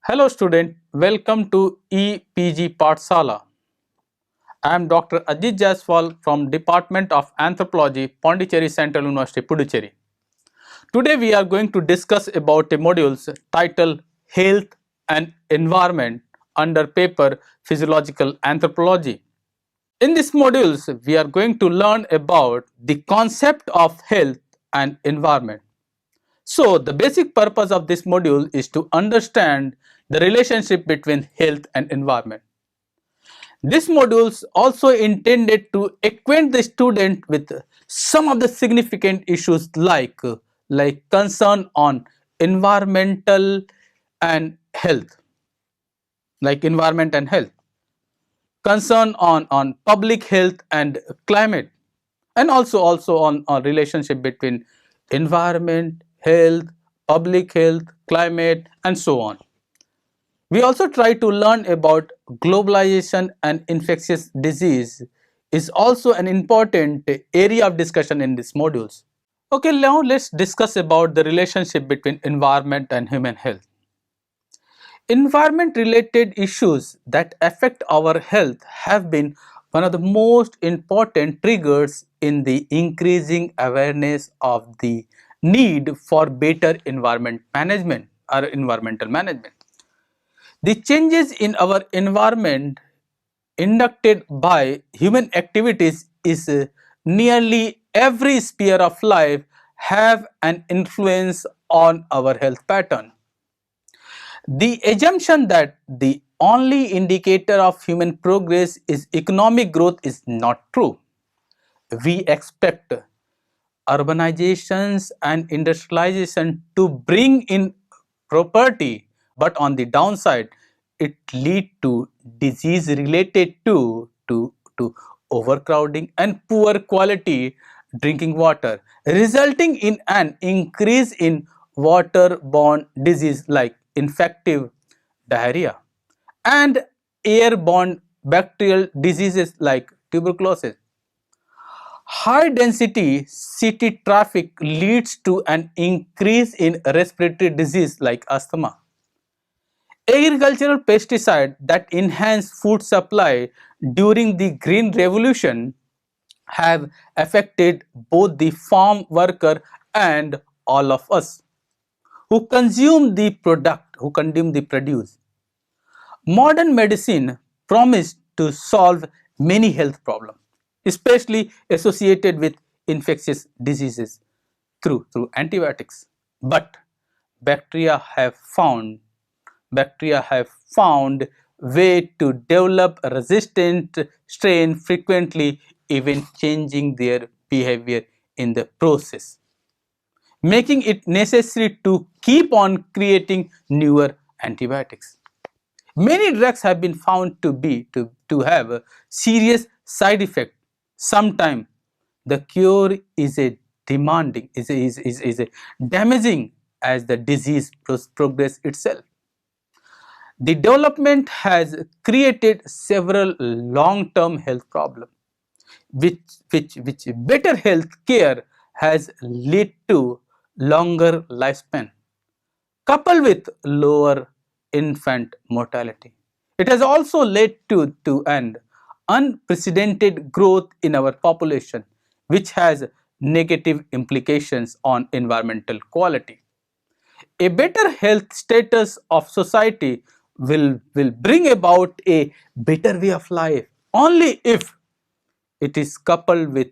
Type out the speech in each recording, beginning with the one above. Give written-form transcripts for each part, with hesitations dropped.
Hello student, welcome to EPG Pathsala. I am Dr. Ajit Jaiswal from Department of Anthropology, Pondicherry Central University, Puducherry. Today we are going to discuss about a modules titled Health and Environment under paper Physiological Anthropology. In this modules, we are going to learn about the concept of health and environment. So, the basic purpose of this module is to understand the relationship between health and environment. This module is also intended to acquaint the student with some of the significant issues like concern on environmental and health, like environment and health, concern on public health and climate, and also on relationship between environment, health, public health, climate, and so on. We also try to learn about globalization and infectious disease is also an important area of discussion in these modules. Okay, now let's discuss about the relationship between environment and human health. Environment related issues that affect our health have been one of the most important triggers in the increasing awareness of the need for better environment management or environmental management. The changes in our environment inducted by human activities is nearly every sphere of life have an influence on our health pattern. The assumption that the only indicator of human progress is economic growth is not true. We expect urbanizations and industrialization to bring in property, but on the downside it lead to disease related to overcrowding and poor quality drinking water, resulting in an increase in waterborne disease like infective diarrhea and airborne bacterial diseases like tuberculosis. High density city traffic leads to an increase in respiratory disease like asthma. Agricultural pesticides that enhance food supply during the Green Revolution have affected both the farm worker and all of us who consume the produce. Modern medicine promised to solve many health problems, especially associated with infectious diseases through antibiotics. But bacteria have found bacteria have found way to develop a resistant strain, frequently even changing their behavior in the process, making it necessary to keep on creating newer antibiotics. Many drugs have been found to have a serious side effect. Sometimes the cure is a demanding is a damaging as the disease progress itself. The development has created several long-term health problems, which better health care has led to longer lifespan, coupled with lower infant mortality. It has also led to an unprecedented growth in our population, which has negative implications on environmental quality. A better health status of society will bring about a better way of life only if it is coupled with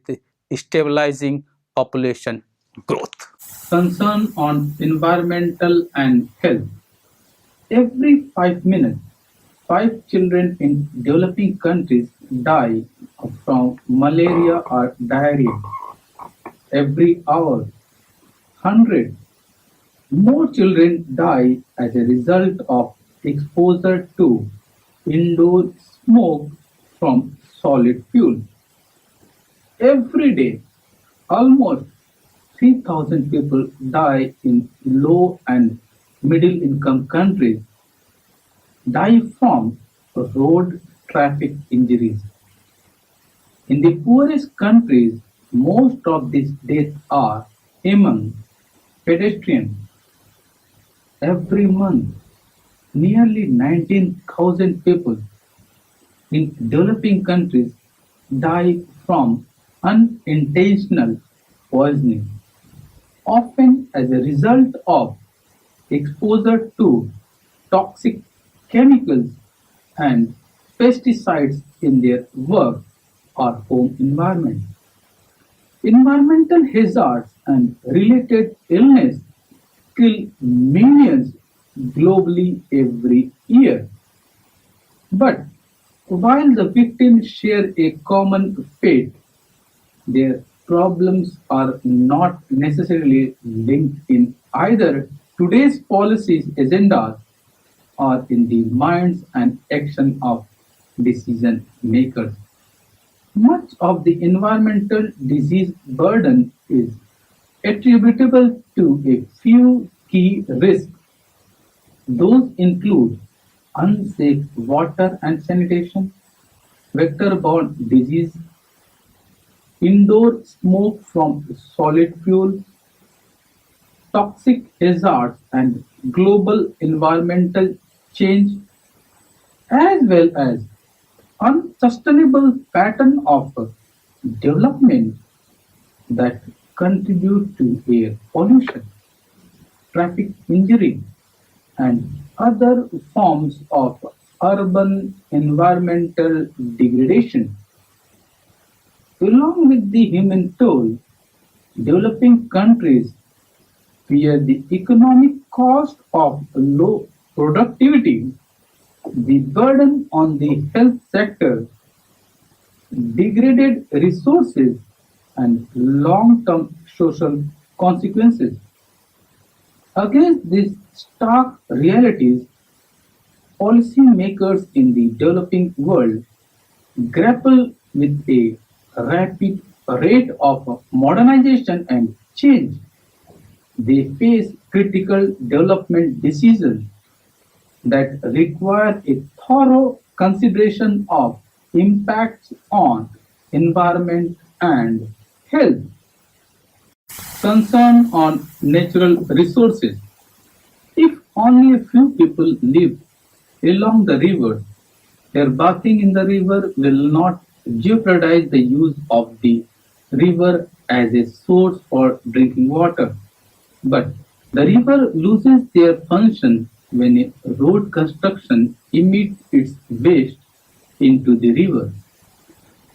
stabilizing population growth. Concern on environmental and health. Every 5 minutes, 5 children in developing countries die from malaria or diarrhea. Every hour, hundreds more children die as a result of exposure to indoor smoke from solid fuel. Every day, almost 3,000 people die in low and middle income countries, die from road traffic injuries. In the poorest countries, most of these deaths are among pedestrians. Every month, Nearly 19,000 people in developing countries die from unintentional poisoning, often as a result of exposure to toxic chemicals and pesticides in their work or home environment. Environmental hazards and related illness kill millions globally every year. But while the victims share a common fate, their problems are not necessarily linked in either today's policies agendas or in the minds and action of decision makers. Much of the environmental disease burden is attributable to a few key risks. Those include unsafe water and sanitation, vector-borne disease, indoor smoke from solid fuels, toxic hazards and global environmental change, as well as unsustainable pattern of development that contribute to air pollution, traffic injury, and other forms of urban environmental degradation. Along with the human toll, developing countries fear the economic cost of low productivity, the burden on the health sector, degraded resources, and long-term social consequences. Against these stark realities, policymakers in the developing world grapple with a rapid rate of modernization and change. They face critical development decisions that require a thorough consideration of impacts on environment and health. Concern on natural resources. If only a few people live along the river, their bathing in the river will not jeopardize the use of the river as a source for drinking water. But the river loses their function when a road construction emits its waste into the river.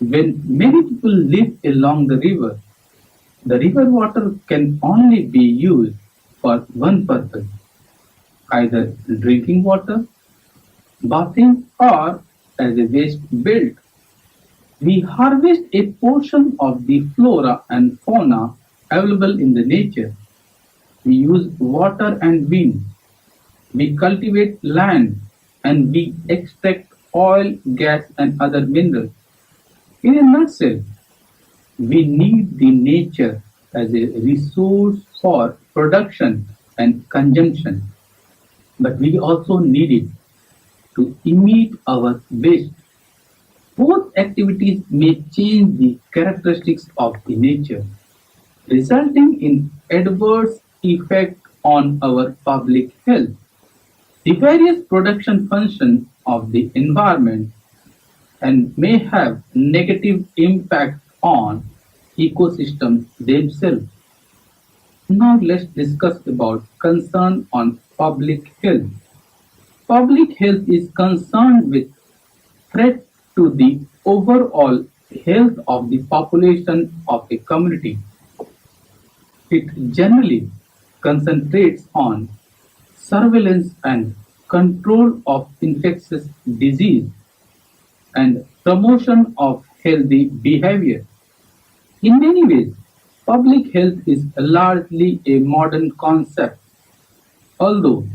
When many people live along the river water can only be used for one purpose, either drinking water, bathing, or as a waste belt. We harvest a portion of the flora and fauna available in the nature. We use water and wind. We cultivate land and we extract oil, gas, and other minerals. In a nutshell, we need the nature as a resource for production and consumption, but we also need it to emit our waste. Both activities may change the characteristics of the nature, resulting in adverse effect on our public health. The various production functions of the environment and may have negative impact on ecosystems themselves. Now let's discuss about concern on public health. Public health is concerned with threat to the overall health of the population of a community. It generally concentrates on surveillance and control of infectious disease and promotion of healthy behavior. In many ways, public health is largely a modern concept, although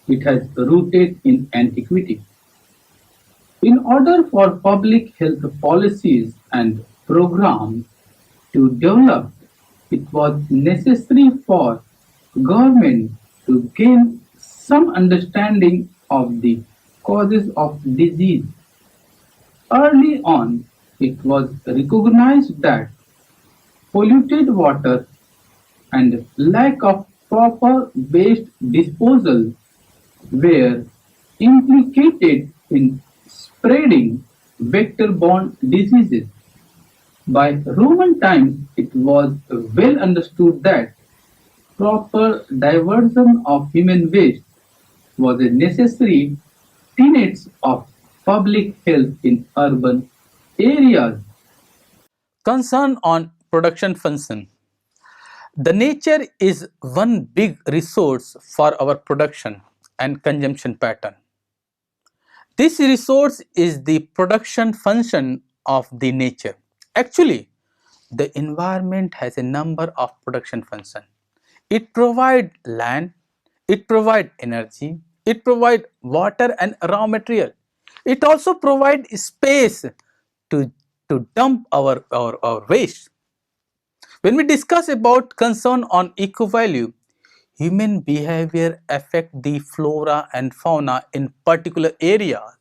it has rooted in antiquity. In order for public health policies and programs to develop, it was necessary for government to gain some understanding of the causes of disease. Early on, it was recognized that polluted water and lack of proper waste disposal were implicated in spreading vector-borne diseases. By Roman times, it was well understood that proper diversion of human waste was a necessary tenet of public health in urban areas. Concern on production function. The nature is one big resource for our production and consumption pattern. This resource is the production function of the nature. Actually, the environment has a number of production functions. It provides land, it provides energy, it provides water and raw material. It also provides space to, to dump our waste. When we discuss about concern on eco-value, human behavior affect the flora and fauna in particular areas.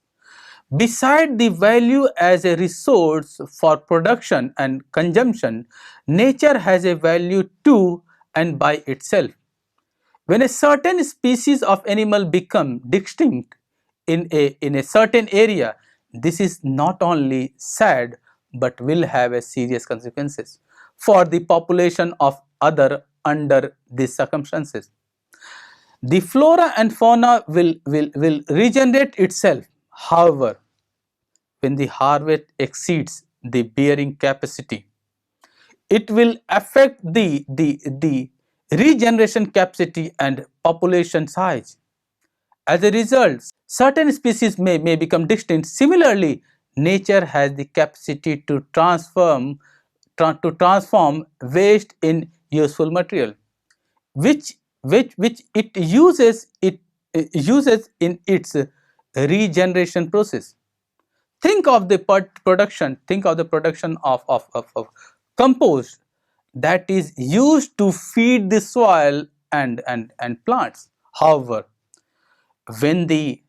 Beside the value as a resource for production and consumption, nature has a value too and by itself. When a certain species of animal become extinct in a certain area, this is not only sad but will have a serious consequences for the population of other under these circumstances. The flora and fauna will regenerate itself. However, when the harvest exceeds the bearing capacity, it will affect the regeneration capacity and population size. As a result, certain species may become extinct. Similarly, nature has the capacity to transform waste in useful material, which it uses in its regeneration process. Think of the production of compost that is used to feed the soil and plants. However when the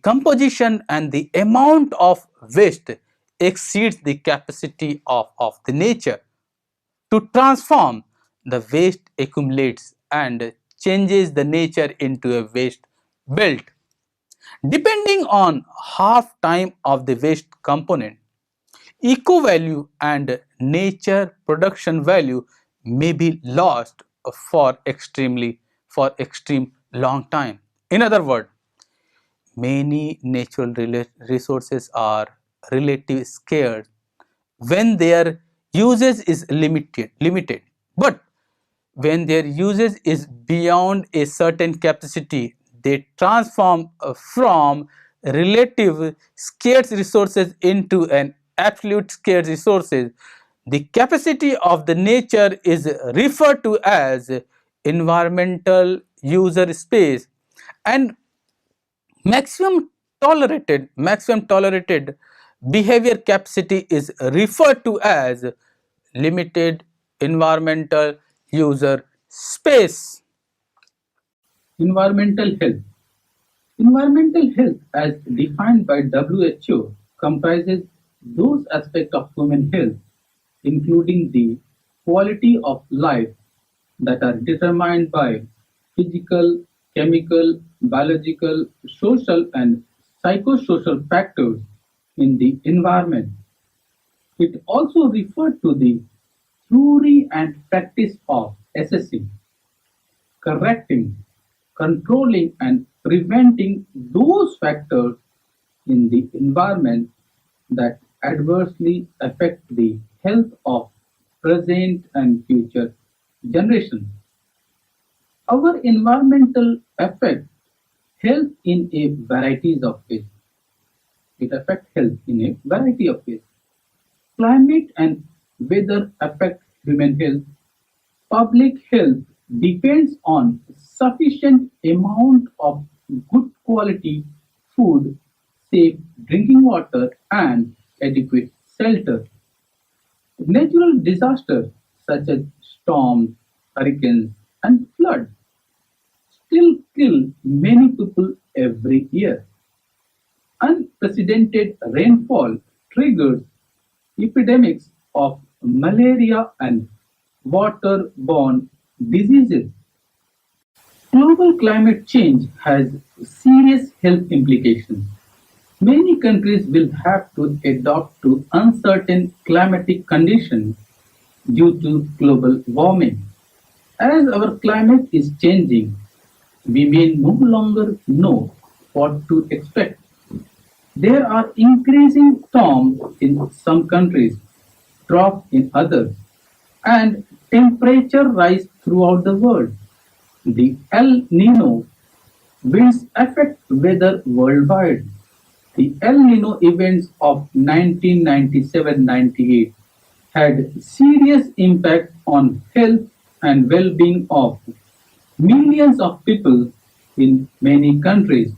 composition and the amount of waste exceeds the capacity of the nature to transform, the waste accumulates and changes the nature into a waste belt. Depending on half time of the waste component, eco value and nature production value may be lost for extreme long time. In other words, many natural resources are relatively scarce when their usage is limited. But when their usage is beyond a certain capacity, they transform from relative scarce resources into an absolute scarce resources. The capacity of the nature is referred to as environmental user space, and maximum tolerated behavior capacity is referred to as limited environmental user space. Environmental health. Environmental health, as defined by WHO, comprises those aspects of human health, including the quality of life, that are determined by physical, chemical, biological, social, and psychosocial factors in the environment. It also referred to the theory and practice of assessing, correcting, controlling, and preventing those factors in the environment that adversely affect the health of present and future generations. Our environmental affect health in a varieties of ways. It affects health in a variety of ways. Climate and weather affect human health. Public health depends on sufficient amount of good quality food, safe drinking water, and adequate shelter. Natural disasters such as storms, hurricanes, and floods still kill many people every year. Unprecedented rainfall triggers epidemics of malaria and waterborne diseases. Global climate change has serious health implications. Many countries will have to adapt to uncertain climatic conditions due to global warming. As our climate is changing, we may no longer know what to expect. There are increasing storms in some countries, drought in others, and temperature rise throughout the world. The El Nino winds affect weather worldwide. The El Nino events of 1997-98 had serious impact on health and well-being of millions of people in many countries.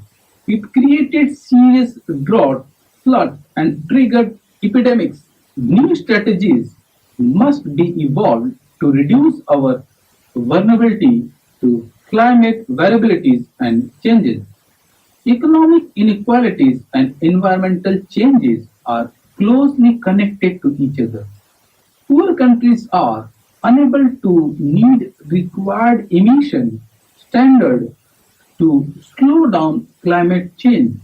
It created serious drought, flood, and triggered epidemics. New strategies must be evolved to reduce our vulnerability to climate variabilities and changes. Economic inequalities and environmental changes are closely connected to each other. Poor countries are unable to meet required emission standards to slow down climate change.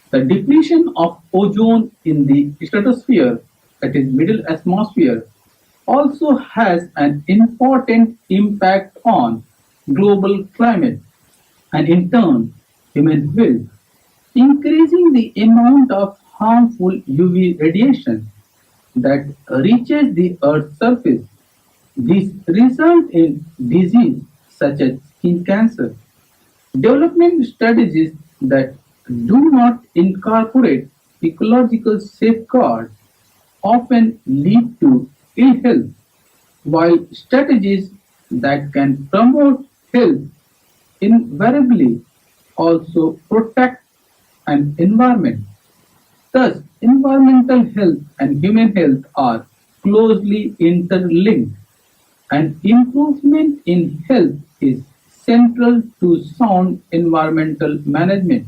The depletion of ozone in the stratosphere, that is middle atmosphere, also has an important impact on global climate and in turn human health, increasing the amount of harmful UV radiation that reaches the Earth's surface. This results in disease such as skin cancer. Development strategies that do not incorporate ecological safeguards often lead to ill health, while strategies that can promote health invariably also protect an environment. Thus, environmental health and human health are closely interlinked, and improvement in health is central to sound environmental management.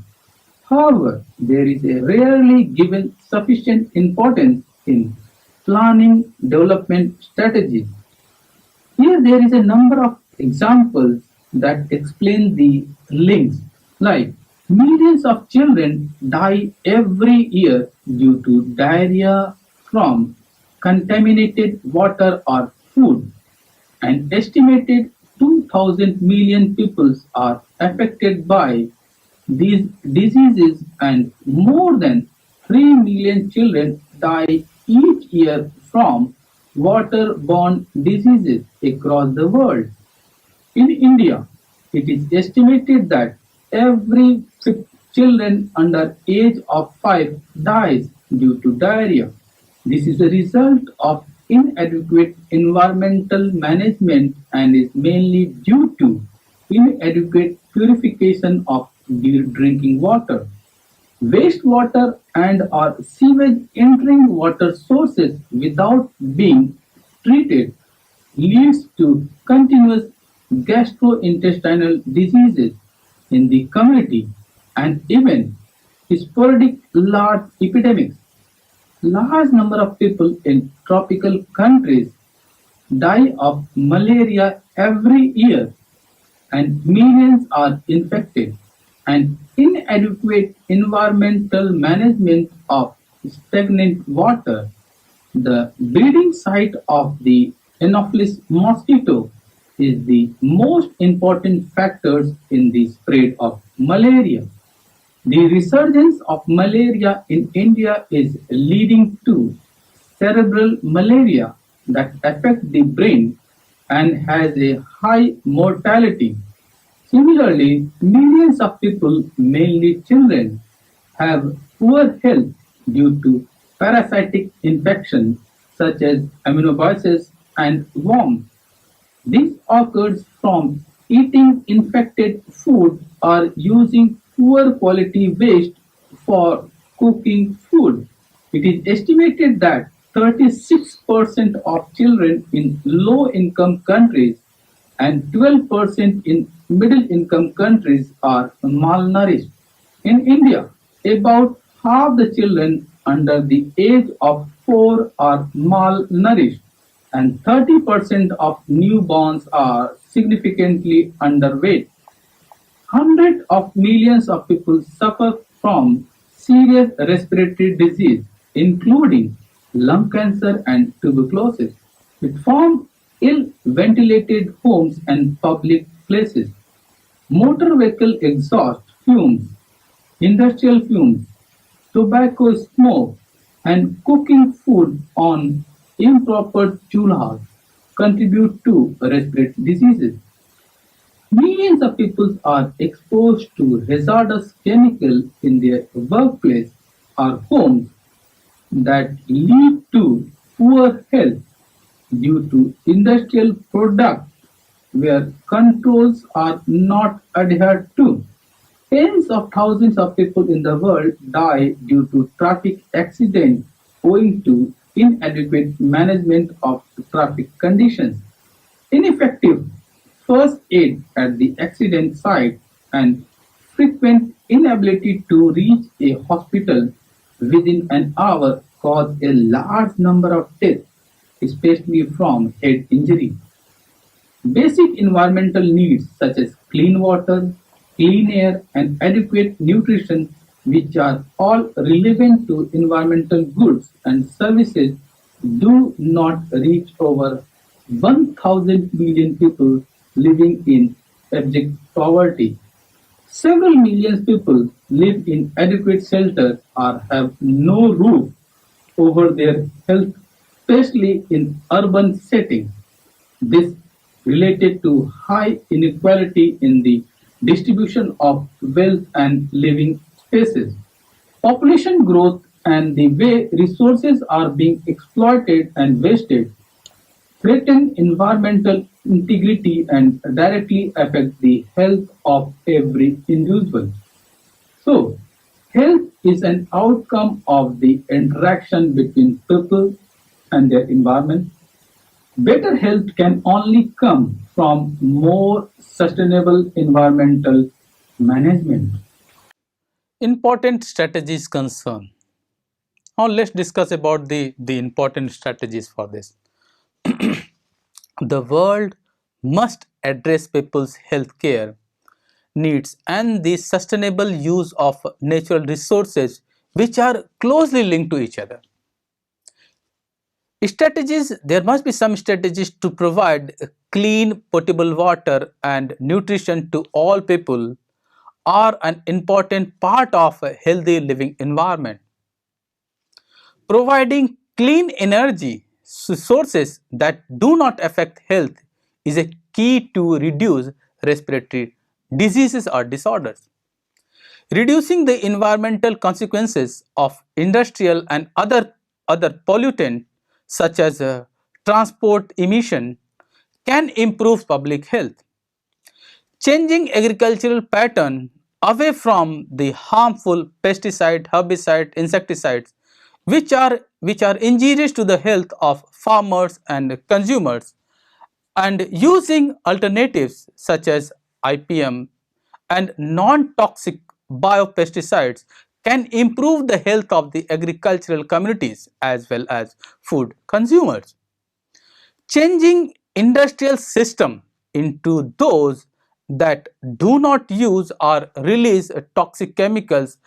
However, there is a rarely given sufficient importance in planning development strategies. Here there is a number of examples that explain the links, like millions of children die every year due to diarrhea from contaminated water or food. An estimated 2,000 million people are affected by these diseases, and more than 3 million children die each year from waterborne diseases across the world. In India, it is estimated that every fifth children under age of 5 dies due to diarrhea. This is a result of inadequate environmental management and is mainly due to inadequate purification of drinking water. Wastewater and or sewage entering water sources without being treated leads to continuous gastrointestinal diseases in the community and even sporadic large epidemics. Large number of people in tropical countries die of malaria every year, and millions are infected. And inadequate environmental management of stagnant water, the breeding site of the Anopheles mosquito, is the most important factors in the spread of malaria. The resurgence of malaria in India is leading to cerebral malaria that affects the brain and has a high mortality. Similarly, millions of people, mainly children, have poor health due to parasitic infections such as aminobiasis and worms. This occurs from eating infected food or using poor quality waste for cooking food. It is estimated that 36% of children in low income countries and 12% in middle income countries are malnourished. In India, about half the children under the age of 4 are malnourished, and 30% of newborns are significantly underweight. Hundreds of millions of people suffer from serious respiratory disease, including lung cancer and tuberculosis. It forms ill-ventilated homes and public places. Motor vehicle exhaust fumes, industrial fumes, tobacco smoke, and cooking food on improper chulhas contribute to respiratory diseases. Millions of people are exposed to hazardous chemicals in their workplace or homes that lead to poor health due to industrial products where controls are not adhered to. Tens of thousands of people in the world die due to traffic accidents owing to inadequate management of traffic conditions. Ineffective first aid at the accident site and frequent inability to reach a hospital within an hour cause a large number of deaths, especially from head injury. Basic environmental needs such as clean water, clean air, and adequate nutrition, which are all relevant to environmental goods and services, do not reach over 1,000 million people living in abject poverty. Several million people live in adequate shelter or have no roof over their health, especially in urban settings. This related to high inequality in the distribution of wealth and living spaces. Population growth and the way resources are being exploited and wasted threaten environmental integrity and directly affect the health of every individual. So, health is an outcome of the interaction between people and their environment. Better health can only come from more sustainable environmental management. Important strategies concern. Now let's discuss about the important strategies for this. The world must address people's healthcare needs and the sustainable use of natural resources which are closely linked to each other. Strategies, there must be some strategies to provide clean potable water and nutrition to all people are an important part of a healthy living environment. Providing clean energy sources that do not affect health is a key to reduce respiratory diseases or disorders. Reducing the environmental consequences of industrial and other pollutants such as transport emission can improve public health. Changing agricultural pattern away from the harmful pesticide, herbicide, insecticides which are injurious to the health of farmers and consumers, and using alternatives such as IPM and non-toxic biopesticides can improve the health of the agricultural communities as well as food consumers. Changing industrial system into those that do not use or release toxic chemicals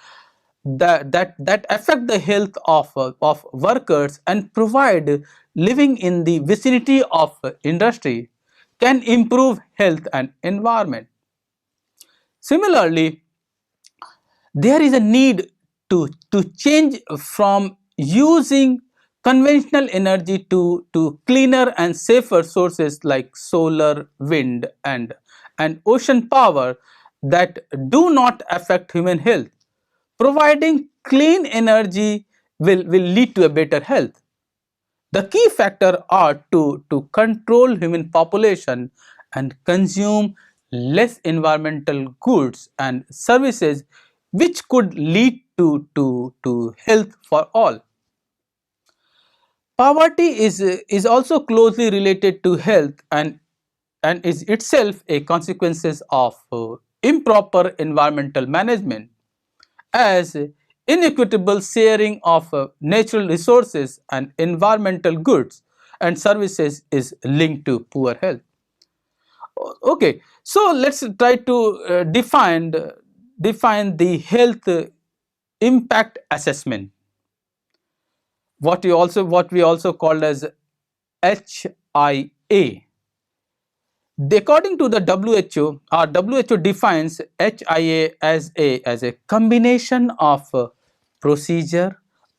that affect the health of workers and provide living in the vicinity of industry can improve health and environment. Similarly, there is a need to change from using conventional energy to cleaner and safer sources like solar, wind and ocean power that do not affect human health. Providing clean energy will lead to a better health. The key factor are to control human population and consume less environmental goods and services which could lead to health for all. Poverty is also closely related to health and is itself a consequences of improper environmental management, as inequitable sharing of natural resources and environmental goods and services is linked to poor health. Okay, So let's try to define the health impact assessment, what we also called as HIA. According to the WHO defines HIA as a combination of procedure,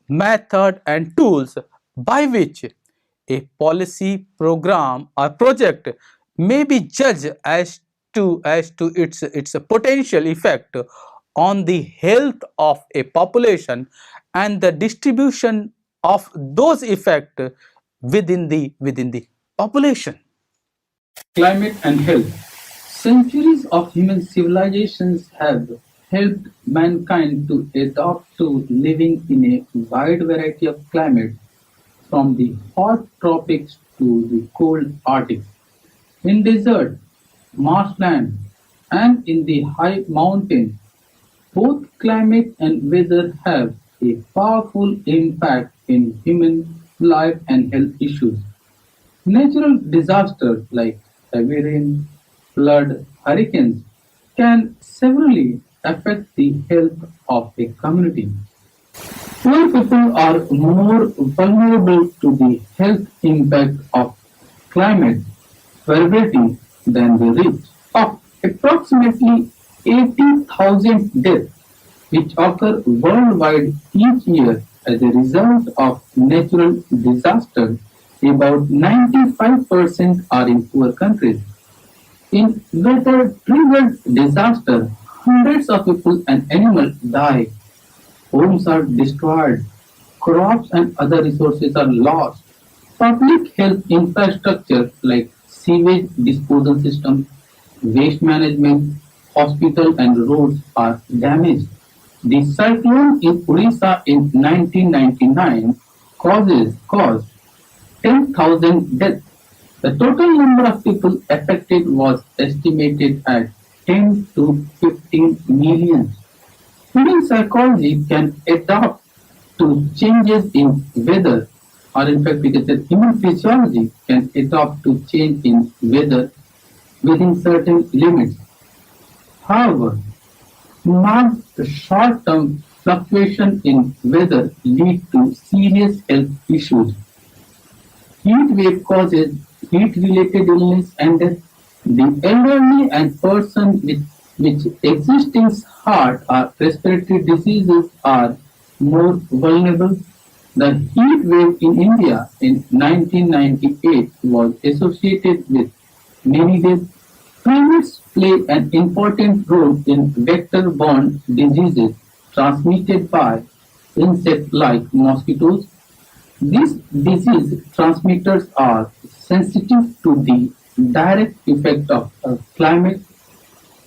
method, and tools by which a policy, program, or project may be judged as to its potential effect on the health of a population and the distribution of those effects within the population. Climate and health. Centuries of human civilizations have helped mankind to adapt to living in a wide variety of climates, from the hot tropics to the cold Arctic. In desert, marshland, and in the high mountains, both climate and weather have a powerful impact in human life and health issues. Natural disasters like heavy rain, flood, hurricanes can severely affect the health of a community. Poor people are more vulnerable to the health impact of climate variability than the rich. Of approximately 80,000 deaths which occur worldwide each year as a result of natural disasters, about 95% are in poor countries. In weather-triggered disasters, hundreds of people and animals die, homes are destroyed, crops and other resources are lost. Public health infrastructure like sewage disposal systems, waste management, hospitals and roads are damaged. The cyclone in Odisha in 1999 caused 10,000 deaths. The total number of people affected was estimated at 10 to 15 million. Human psychology can adapt to changes in weather, or in fact, we can say human physiology can adapt to change in weather within certain limits. However, marked short-term fluctuation in weather lead to serious health issues. Heat wave causes heat-related illness and death. The elderly and person with existing heart or respiratory diseases are more vulnerable. The heat wave in India in 1998 was associated with many deaths. Primates play an important role in vector-borne diseases transmitted by insects like mosquitoes. These disease transmitters are sensitive to the direct effect of climate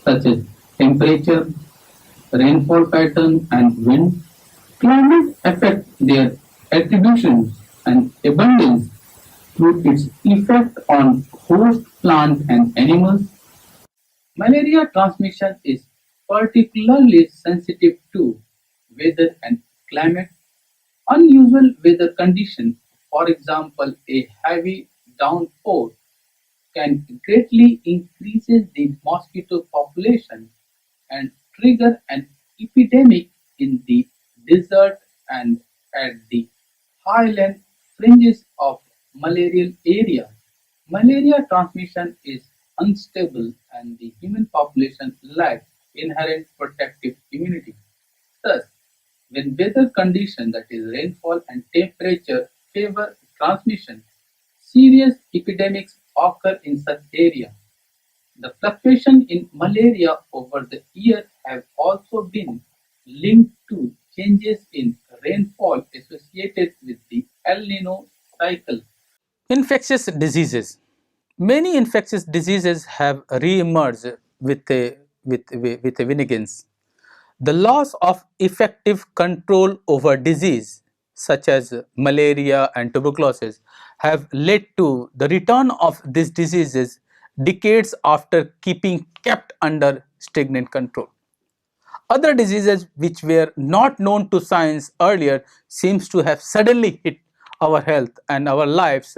such as temperature, rainfall pattern, and wind. Climate affects their attributions and abundance through its effect on host plants and animals. Malaria transmission is particularly sensitive to weather and climate. Unusual weather conditions, for example a heavy downpour, can greatly increase the mosquito population and trigger an epidemic in the desert and at the highland fringes of malarial areas. Malaria transmission is unstable and the human population lacks inherent protective immunity. Thus, when weather conditions, that is rainfall and temperature, favor transmission, serious epidemics occur in such areas. The fluctuation in malaria over the year have also been linked to changes in rainfall associated with the El Nino cycle. Infectious diseases. Many infectious diseases have re-emerged with a vengeance. The loss of effective control over disease, such as malaria and tuberculosis, have led to the return of these diseases decades after keeping kept under stagnant control. Other diseases which were not known to science earlier seems to have suddenly hit our health and our lives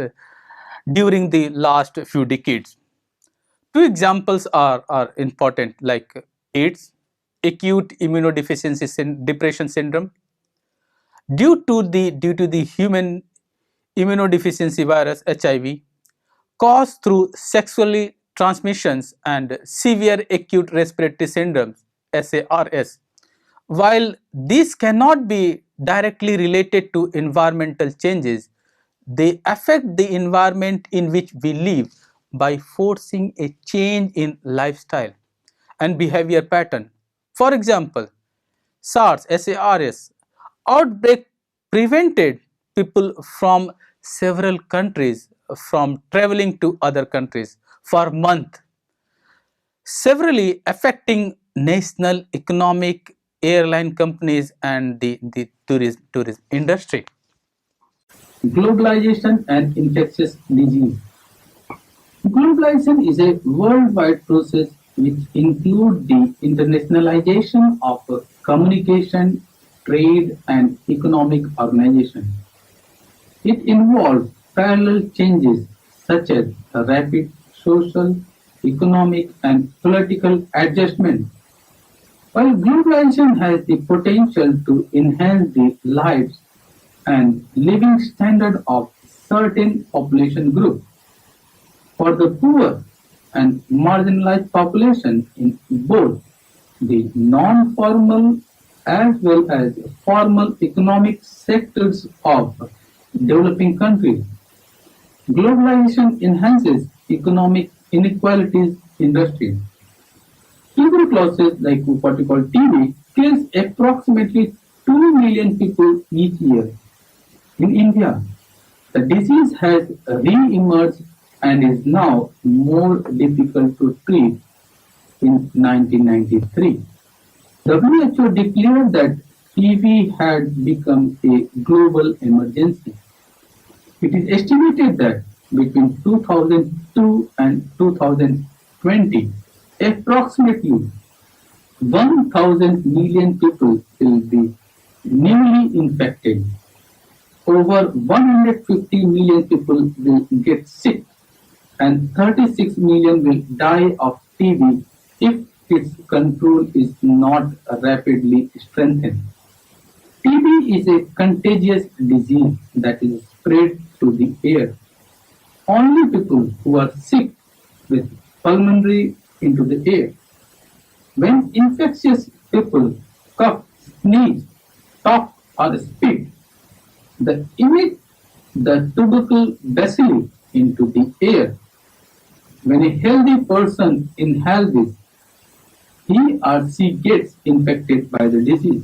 during the last few decades. Two examples are important, like AIDS, acute immunodeficiency depression syndrome, due to the human immunodeficiency virus HIV, caused through sexually transmissions, and severe acute respiratory syndrome SARS. While these cannot be directly related to environmental changes, they affect the environment in which we live by forcing a change in lifestyle and behavior pattern. For example, SARS outbreak prevented people from several countries from traveling to other countries for months, severely affecting national economic, airline companies, and the tourism industry. Globalization and infectious disease. Globalization is a worldwide process which includes the internationalization of communication, trade, and economic organization. It involves parallel changes such as rapid social, economic, and political adjustment. While globalization has the potential to enhance the lives and living standard of certain population groups, for the poor and marginalized population in both the non-formal as well as formal economic sectors of developing countries. Globalization enhances economic inequalities in industry. Tuberculosis, like what we call TB, kills approximately 2 million people each year. In India, the disease has re-emerged and is now more difficult to treat in 1993. WHO declared that TB had become a global emergency. It is estimated that between 2002 and 2020, approximately 1,000 million people will be newly infected. Over 150 million people will get sick and 36 million will die of TB if its control is not rapidly strengthened. TB is a contagious disease that is spread through the air. Only people who are sick with pulmonary into the air. When infectious people cough, sneeze, talk, or spit, they emit the tubercle bacilli into the air. When a healthy person inhales this, he or she gets infected by the disease.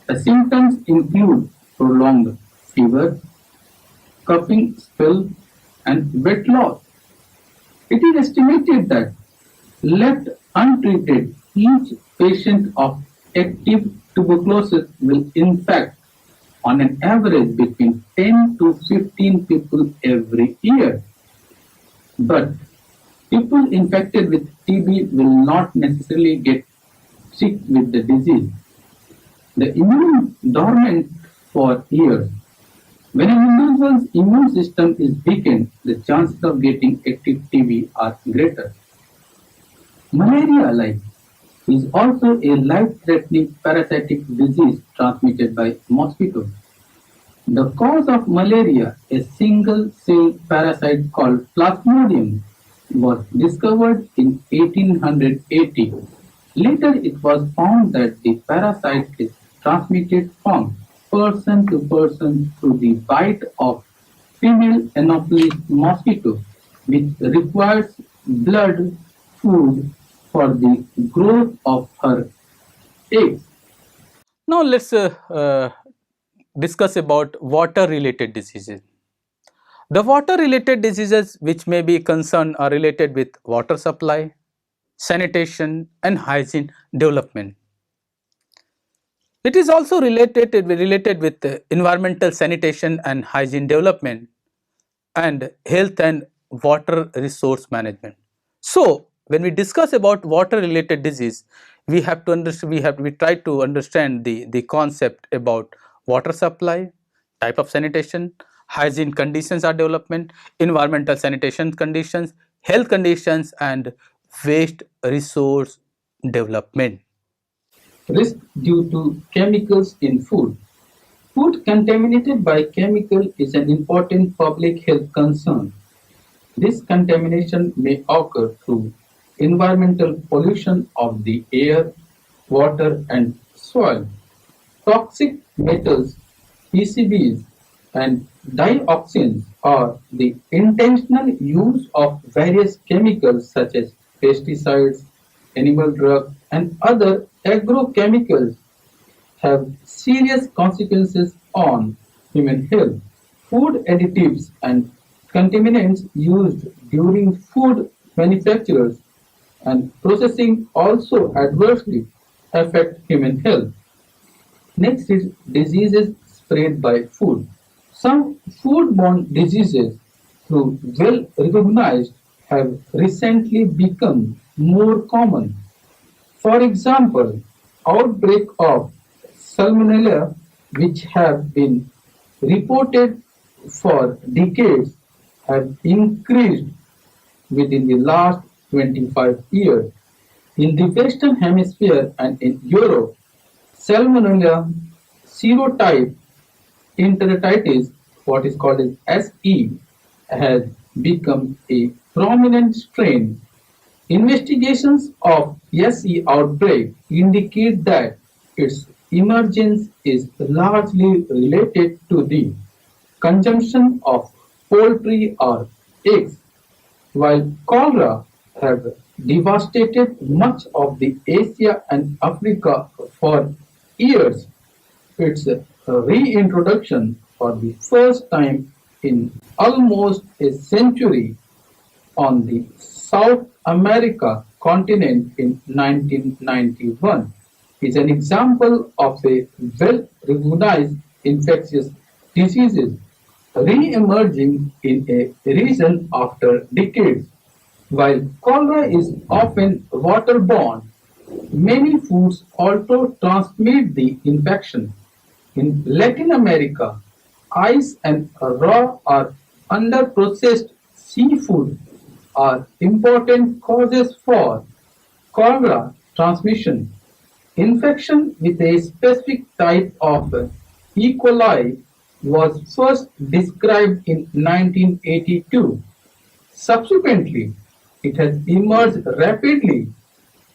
The symptoms include prolonged fever, coughing spell, and weight loss. It is estimated that, left untreated, each patient of active tuberculosis will infect on an average between 10 to 15 people every year. But people infected with TB will not necessarily get sick with the disease. The immune dormant for years. When an individual's immune system is weakened, the chances of getting active TB are greater. Malaria-like is also a life-threatening parasitic disease transmitted by mosquitoes. The cause of malaria, a single-cell parasite called Plasmodium, was discovered in 1880. Later, it was found that the parasite is transmitted from person to person through the bite of female Anopheles mosquito, which requires blood food for the growth of her eggs. Now let's discuss about water related diseases. The water related diseases which may be concerned are related with water supply, sanitation, and hygiene development. It is also related with environmental sanitation and hygiene development, and health and water resource management. So when we discuss about water related disease, we have to understand, we try to understand the concept about water supply, type of sanitation, hygiene conditions or development, environmental sanitation conditions, health conditions, and waste resource development. Risk due to chemicals in food. Food contaminated by chemical is an important public health concern. This contamination may occur through environmental pollution of the air, water, and soil. Toxic metals, PCBs, and dioxins are the intentional use of various chemicals such as pesticides, animal drugs, and other agrochemicals have serious consequences on human health. Food additives and contaminants used during food manufacturers and processing also adversely affect human health. Next is diseases spread by food. Some foodborne diseases, though well recognized, have recently become more common. For example, outbreak of Salmonella, which have been reported for decades, have increased within the last 25 years. In the Western Hemisphere and in Europe, Salmonella serotype enteritis, what is called as SE, has become a prominent strain. Investigations of SE outbreak indicate that its emergence is largely related to the consumption of poultry or eggs, while cholera have devastated much of the Asia and Africa for years. Its reintroduction for the first time in almost a century on the South America continent in 1991 is an example of a well-recognized infectious diseases re-emerging in a region after decades. While cholera is often waterborne, many foods also transmit the infection. In Latin America, ice and raw or under-processed seafood are important causes for cholera transmission. Infection with a specific type of E. coli was first described in 1982. Subsequently, it has emerged rapidly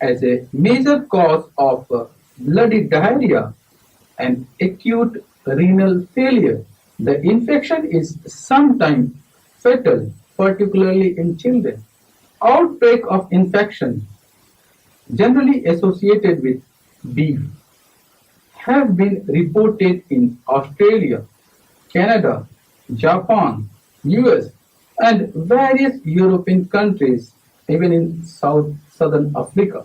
as a major cause of bloody diarrhea and acute renal failure. The infection is sometimes fatal, particularly in children. Outbreak of infection, generally associated with beef, have been reported in Australia, Canada, Japan, US, and various European countries, even in Southern Africa.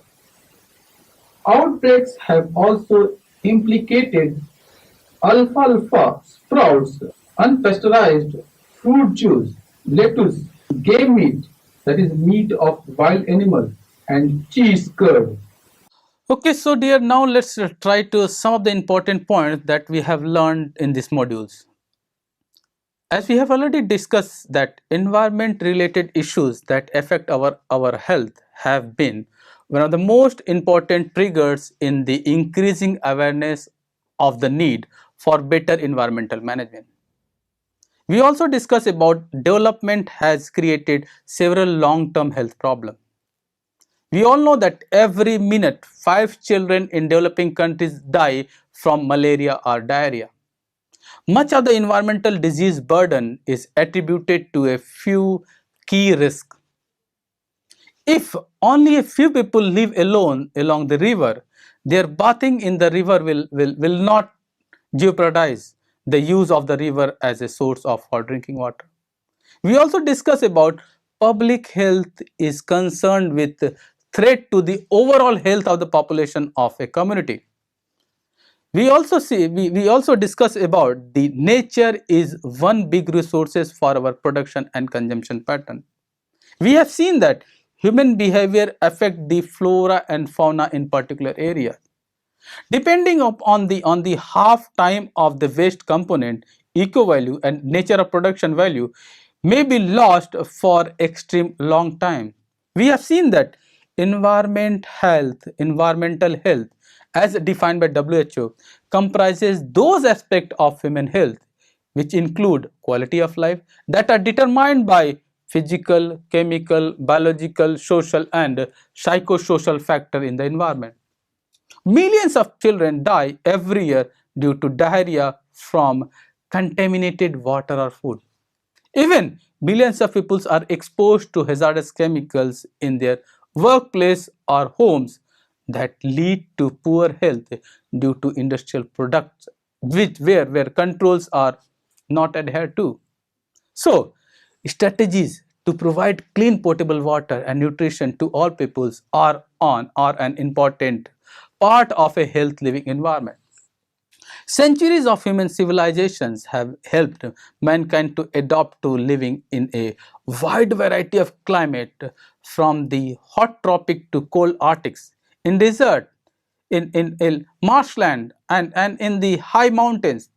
Outbreaks have also implicated alfalfa sprouts, unpasteurized fruit juice, lettuce, game meat, that is meat of wild animals, and cheese curd. Okay, so dear, now let's try to some of the important points that we have learned in these modules. As we have already discussed that environment related issues that affect our health have been one of the most important triggers in the increasing awareness of the need for better environmental management. We also discuss about development has created several long-term health problems. We all know that every minute 5 children in developing countries die from malaria or diarrhea. Much of the environmental disease burden is attributed to a few key risks. If only a few people live alone along the river, their bathing in the river will not jeopardize the use of the river as a source of for drinking water. We also discuss about public health is concerned with threat to the overall health of the population of a community. We also discuss about the nature is one big resources for our production and consumption pattern. We have seen that human behavior affect the flora and fauna in particular areas. Depending on the half time of the waste component, eco value and nature of production value, may be lost for extreme long time. We have seen that environmental health, as defined by WHO, comprises those aspects of human health which include quality of life that are determined by physical, chemical, biological, social, and psychosocial factor in the environment. Millions of children die every year due to diarrhea from contaminated water or food. Even billions of people are exposed to hazardous chemicals in their workplace or homes that lead to poor health due to industrial products where controls are not adhered to. So, strategies to provide clean potable water and nutrition to all peoples are an important part of a health living environment. Centuries of human civilizations have helped mankind to adapt to living in a wide variety of climate, from the hot tropic to cold arctics, in desert, in marshland, and in the high mountains.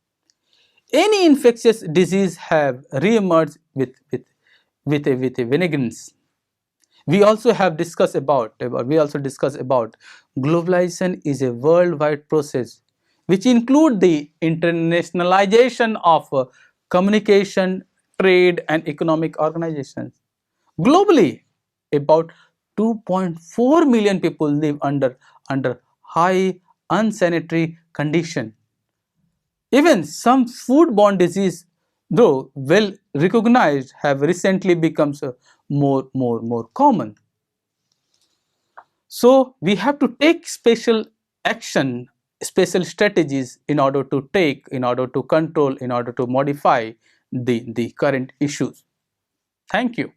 Any infectious disease have re-emerged with a vengeance. We also discuss about globalization is a worldwide process which include the internationalization of communication, trade, and economic organizations. Globally, about 2.4 million people live under high unsanitary condition. Even some foodborne diseases, though well recognized, have recently become more common. So we have to take special action, special strategies in order to control, in order to modify the current issues. Thank you.